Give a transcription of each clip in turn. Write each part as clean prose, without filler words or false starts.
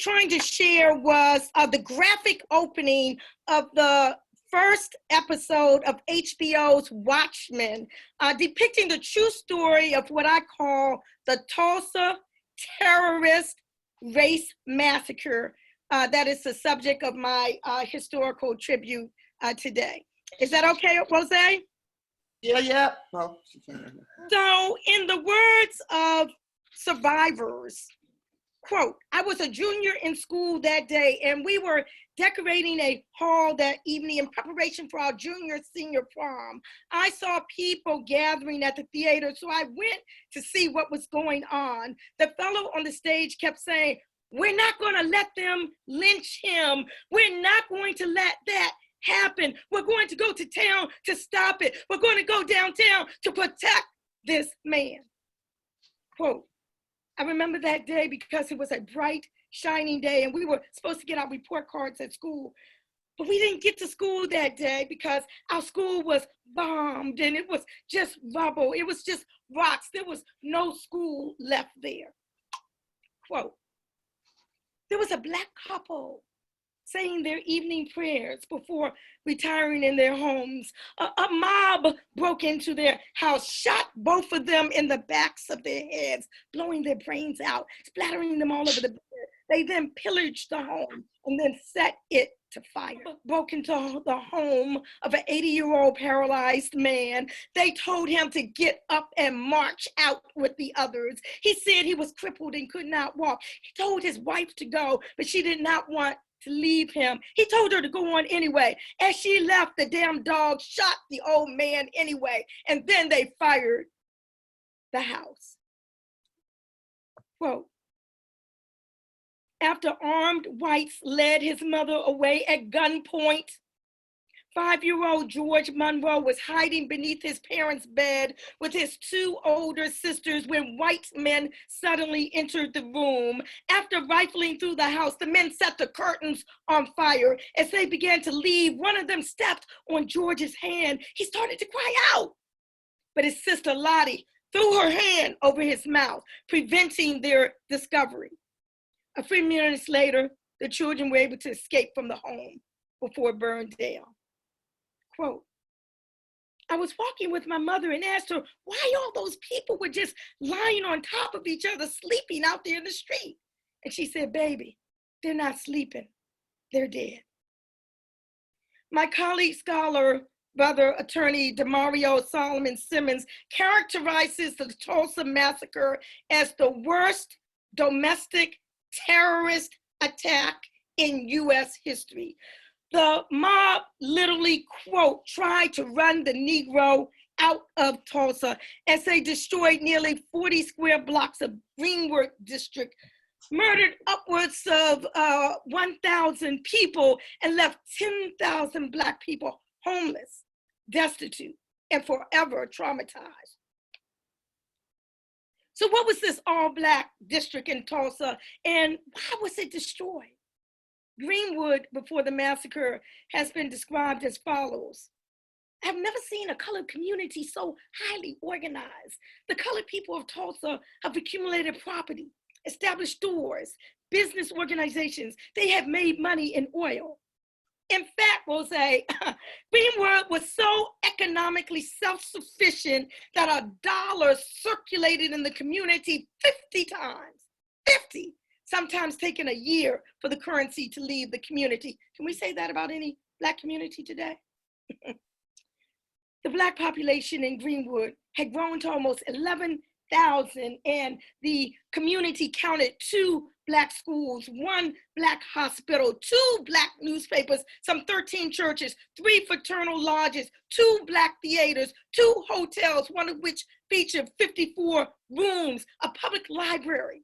trying to share was the graphic opening of the first episode of HBO's Watchmen, depicting the true story of what I call the Tulsa terrorist race massacre. That is the subject of my historical tribute today. Is that okay, Rose? Yeah. Well, so in the words of survivors, quote, I was a junior in school that day, and we were decorating a hall that evening in preparation for our junior-senior prom. I saw people gathering at the theater, so I went to see what was going on. The fellow on the stage kept saying, we're not going to let them lynch him. We're not going to let that happen. We're going to go to town to stop it. We're going to go downtown to protect this man. Quote, I remember that day because it was a bright, shining day, and we were supposed to get our report cards at school. But we didn't get to school that day because our school was bombed and it was just rubble. It was just rocks. There was no school left there. Quote, there was a Black couple saying their evening prayers before retiring in their homes. A mob broke into their house, shot both of them in the backs of their heads, blowing their brains out, splattering them all over the bed. They then pillaged the home and then set it to fire. Broke into the home of an 80-year-old paralyzed man. They told him to get up and march out with the others. He said he was crippled and could not walk. He told his wife to go, but she did not want to leave him. He told her to go on anyway. As she left, the damn dog shot the old man anyway, and then they fired the house. Quote, after armed whites led his mother away at gunpoint, 5-year-old George Monroe was hiding beneath his parents' bed with his 2 older sisters when white men suddenly entered the room. After rifling through the house, the men set the curtains on fire. As they began to leave, one of them stepped on George's hand. He started to cry out, but his sister Lottie threw her hand over his mouth, preventing their discovery. A few minutes later, the children were able to escape from the home before it burned down. Quote, I was walking with my mother and asked her why all those people were just lying on top of each other, sleeping out there in the street. And she said, baby, they're not sleeping, they're dead. My colleague, scholar, brother, attorney Demario Solomon Simmons characterizes the Tulsa Massacre as the worst domestic terrorist attack in US history. The mob literally, quote, tried to run the Negro out of Tulsa as they destroyed nearly 40 square blocks of Greenwood district, murdered upwards of 1,000 people, and left 10,000 Black people homeless, destitute, and forever traumatized. So what was this all-Black district in Tulsa, and why was it destroyed? Greenwood, before the massacre, has been described as follows. I've never seen a colored community so highly organized. The colored people of Tulsa have accumulated property, established stores, business organizations. They have made money in oil. In fact, Rose, Greenwood was so economically self-sufficient that a dollar circulated in the community 50 times, 50. Sometimes taking a year for the currency to leave the community. Can we say that about any Black community today? The Black population in Greenwood had grown to almost 11,000, and the community counted 2 Black schools, 1 Black hospital, 2 Black newspapers, some 13 churches, 3 fraternal lodges, 2 Black theaters, 2 hotels, one of which featured 54 rooms, a public library.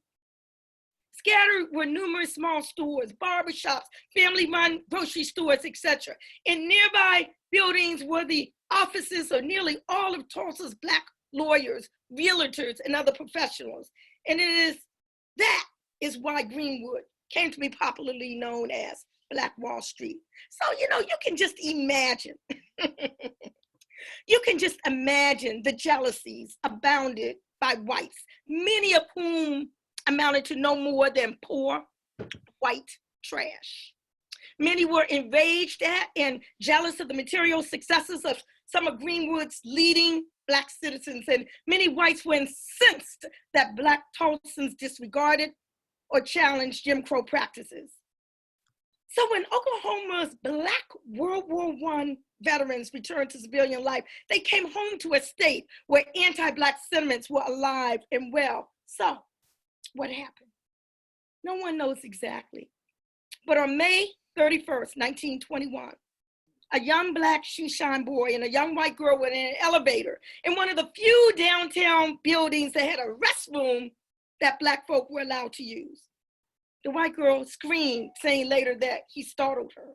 Scattered were numerous small stores, barbershops, family-run grocery stores, etc. In nearby buildings were the offices of nearly all of Tulsa's Black lawyers, realtors, and other professionals. And that is why Greenwood came to be popularly known as Black Wall Street. So, you can just imagine. You can just imagine the jealousies abounded by whites, many of whom amounted to no more than poor white trash. Many were enraged at and jealous of the material successes of some of Greenwood's leading Black citizens, and many whites were incensed that Black Tulsans disregarded or challenged Jim Crow practices. So when Oklahoma's Black World War I veterans returned to civilian life, they came home to a state where anti-Black sentiments were alive and well. So what happened? No one knows exactly. But on May 31st, 1921, a young Black shoeshine boy and a young white girl were in an elevator in one of the few downtown buildings that had a restroom that Black folk were allowed to use. The white girl screamed, saying later that he startled her.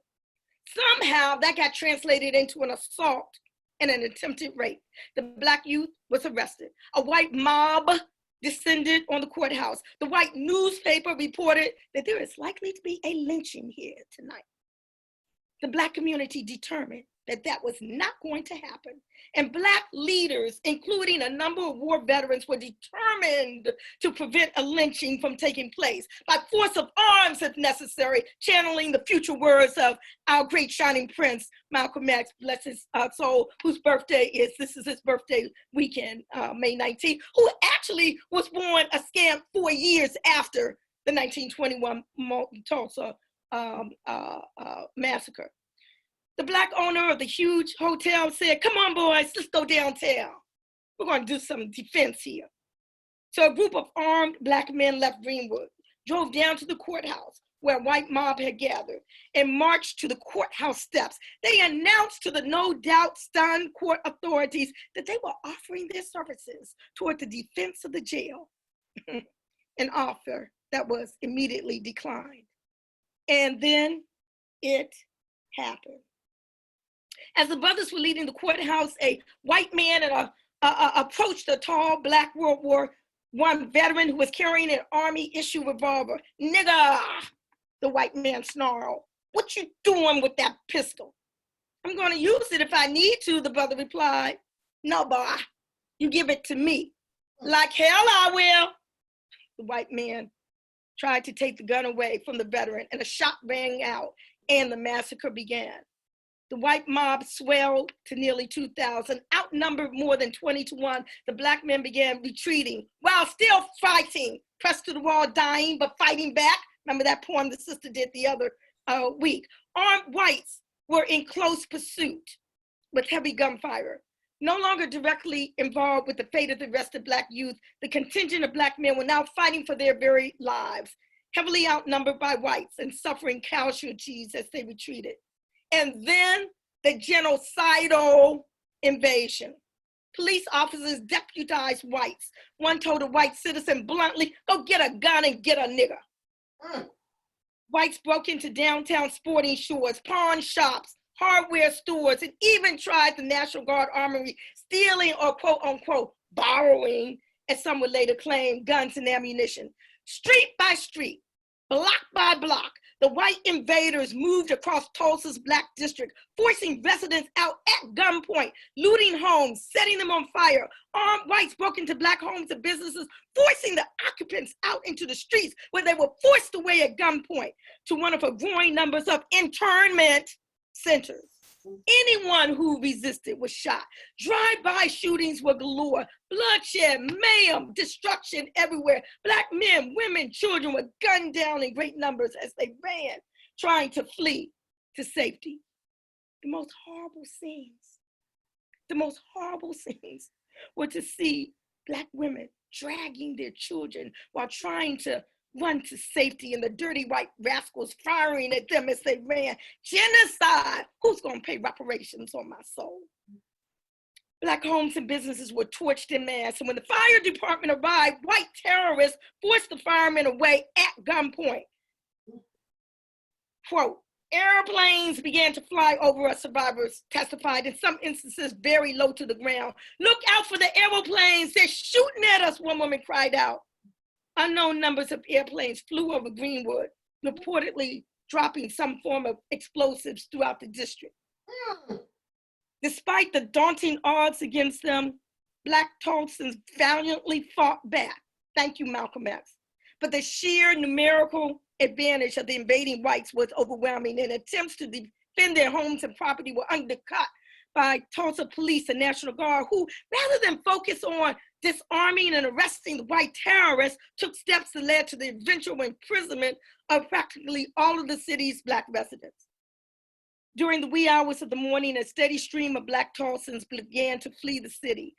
Somehow that got translated into an assault and an attempted rape. The Black youth was arrested. A white mob descended on the courthouse. The white newspaper reported that there is likely to be a lynching here tonight. The Black community determined that that was not going to happen. And Black leaders, including a number of war veterans, were determined to prevent a lynching from taking place by force of arms if necessary, channeling the future words of our great shining prince, Malcolm X, bless his soul, whose birthday this is his birthday weekend, May 19th, who actually was born a scant 4 years after the 1921 Tulsa massacre. The Black owner of the huge hotel said, "Come on, boys, let's go downtown. We're going to do some defense here." So a group of armed Black men left Greenwood, drove down to the courthouse where a white mob had gathered, and marched to the courthouse steps. They announced to the no doubt stunned court authorities that they were offering their services toward the defense of the jail, an offer that was immediately declined. And then it happened. As the brothers were leaving the courthouse, a white man approached a tall Black World War I veteran who was carrying an Army-issue revolver. "Nigga," the white man snarled. "What you doing with that pistol?" "I'm going to use it if I need to," the brother replied. "No, boy, you give it to me." "Like hell I will." The white man tried to take the gun away from the veteran, and a shot rang out, and the massacre began. The white mob swelled to nearly 2,000. Outnumbered more than 20 to 1, the Black men began retreating while still fighting, pressed to the wall, dying, but fighting back. Remember that poem the sister did the other week. Armed whites were in close pursuit with heavy gunfire. No longer directly involved with the fate of the arrested Black youth, the contingent of Black men were now fighting for their very lives, heavily outnumbered by whites and suffering casualties as they retreated. And then the genocidal invasion. Police officers deputized whites. One told a white citizen bluntly, "Go get a gun and get a nigga." Whites broke into downtown sporting stores, pawn shops, hardware stores, and even tried the National Guard armory, stealing or quote unquote borrowing, as some would later claim, guns and ammunition. Street by street, block by block, the white invaders moved across Tulsa's Black district, forcing residents out at gunpoint, looting homes, setting them on fire. Armed whites broke into Black homes and businesses, forcing the occupants out into the streets where they were forced away at gunpoint to one of a growing numbers of internment centers. Anyone who resisted was shot. Drive-by shootings were galore. Bloodshed, mayhem, destruction everywhere. Black men, women, children were gunned down in great numbers as they ran, trying to flee to safety. The most horrible scenes were to see Black women dragging their children while trying to run to safety, and the dirty white rascals firing at them as they ran. Genocide. Who's going to pay reparations on my soul? Black homes and businesses were torched en masse, and when the fire department arrived, white terrorists forced the firemen away at gunpoint. Quote, "Airplanes began to fly over us," survivors testified, in some instances very low to the ground. "Look out for the airplanes, they're shooting at us," one woman cried out. Unknown numbers of airplanes flew over Greenwood, reportedly dropping some form of explosives throughout the district. Despite the daunting odds against them, Black Tulsans valiantly fought back. Thank you, Malcolm X. But the sheer numerical advantage of the invading whites was overwhelming, and attempts to defend their homes and property were undercut by Tulsa police and National Guard, who, rather than focus on disarming and arresting the white terrorists, took steps that led to the eventual imprisonment of practically all of the city's Black residents. During the wee hours of the morning, a steady stream of Black Tulsans began to flee the city,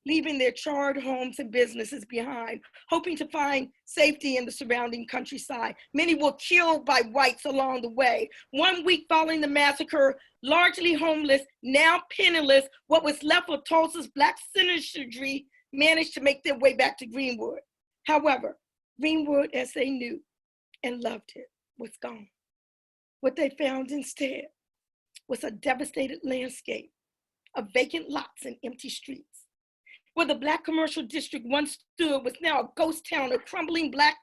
leaving their charred homes and businesses behind, hoping to find safety in the surrounding countryside. Many were killed by whites along the way. 1 week following the massacre, largely homeless, now penniless, what was left of Tulsa's Black citizenry managed to make their way back to Greenwood. However, Greenwood, as they knew and loved it, was gone. What they found instead was a devastated landscape of vacant lots and empty streets. Where the Black commercial district once stood was now a ghost town of crumbling Black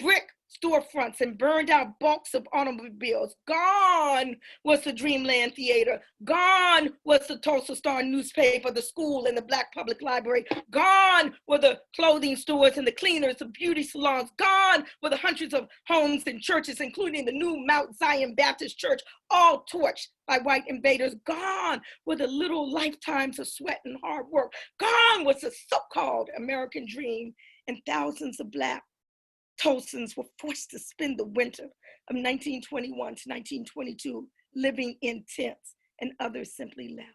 brick storefronts and burned out bulks of automobiles. Gone was the Dreamland Theater. Gone was the Tulsa Star newspaper, the school, and the Black Public Library. Gone were the clothing stores and the cleaners, the beauty salons. Gone were the hundreds of homes and churches, including the new Mount Zion Baptist Church, all torched by white invaders. Gone were the little lifetimes of sweat and hard work. Gone was the so-called American dream, and thousands of Black Tulsans were forced to spend the winter of 1921 to 1922 living in tents, and others simply left.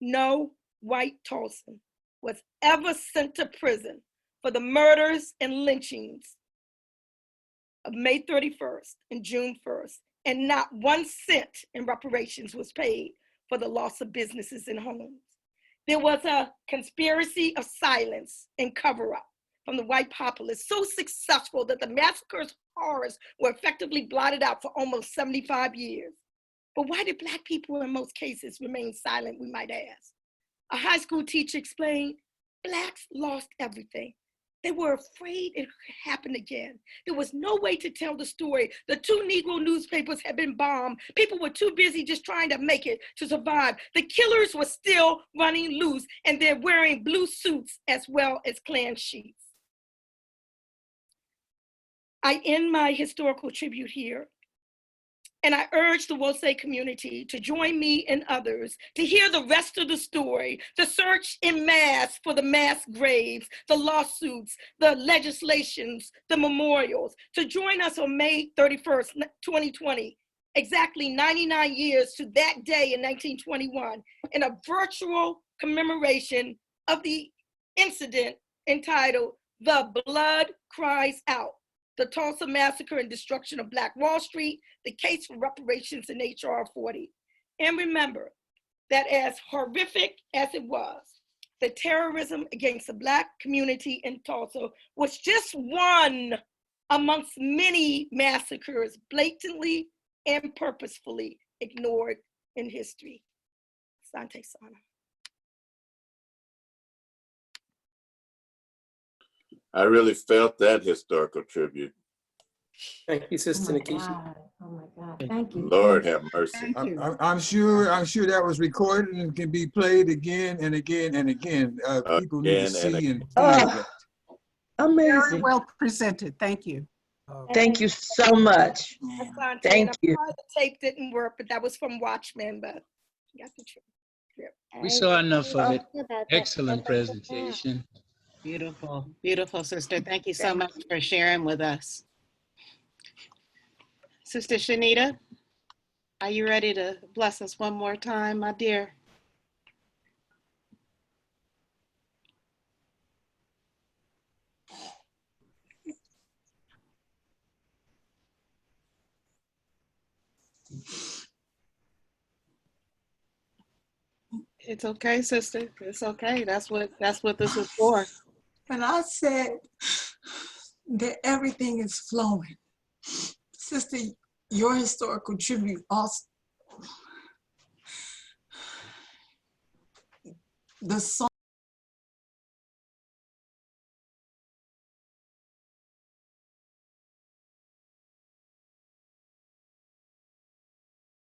No white Tulsan was ever sent to prison for the murders and lynchings of May 31st and June 1st, and not 1 cent in reparations was paid for the loss of businesses and homes. There was a conspiracy of silence and cover-up from the white populace, so successful that the massacre's horrors were effectively blotted out for almost 75 years. But why did Black people in most cases remain silent, we might ask? A high school teacher explained, Blacks lost everything. They were afraid it could happen again. There was no way to tell the story. The 2 Negro newspapers had been bombed. People were too busy just trying to make it, to survive. The killers were still running loose, and they're wearing blue suits as well as Klan sheets. I end my historical tribute here, and I urge the Wose community to join me and others to hear the rest of the story, to search en masse for the mass graves, the lawsuits, the legislations, the memorials, to join us on May 31st, 2020, exactly 99 years to that day in 1921, in a virtual commemoration of the incident entitled The Blood Cries Out: The Tulsa Massacre and Destruction of Black Wall Street, the case for reparations in H.R. 40. And remember that as horrific as it was, the terrorism against the Black community in Tulsa was just one amongst many massacres blatantly and purposefully ignored in history. Asante Sana. I really felt that historical tribute. Thank you, Sister Nkechi. Oh my God, thank you. Lord have mercy. I'm sure that was recorded and can be played again and again and again. People need to see and feel that. Amazing. Very well presented. Thank you. Thank you so much. Asante, Thank and you. I'm sorry the tape didn't work, but that was from Watchmen, but you got the truth. We saw enough of it. Excellent presentation. Beautiful, beautiful, sister. Thank you so much for sharing with us. Sister Shanita, are you ready to bless us one more time, my dear? It's okay, sister. It's okay. That's what this is for. And I said that everything is flowing. Sister, your historical tribute also, the song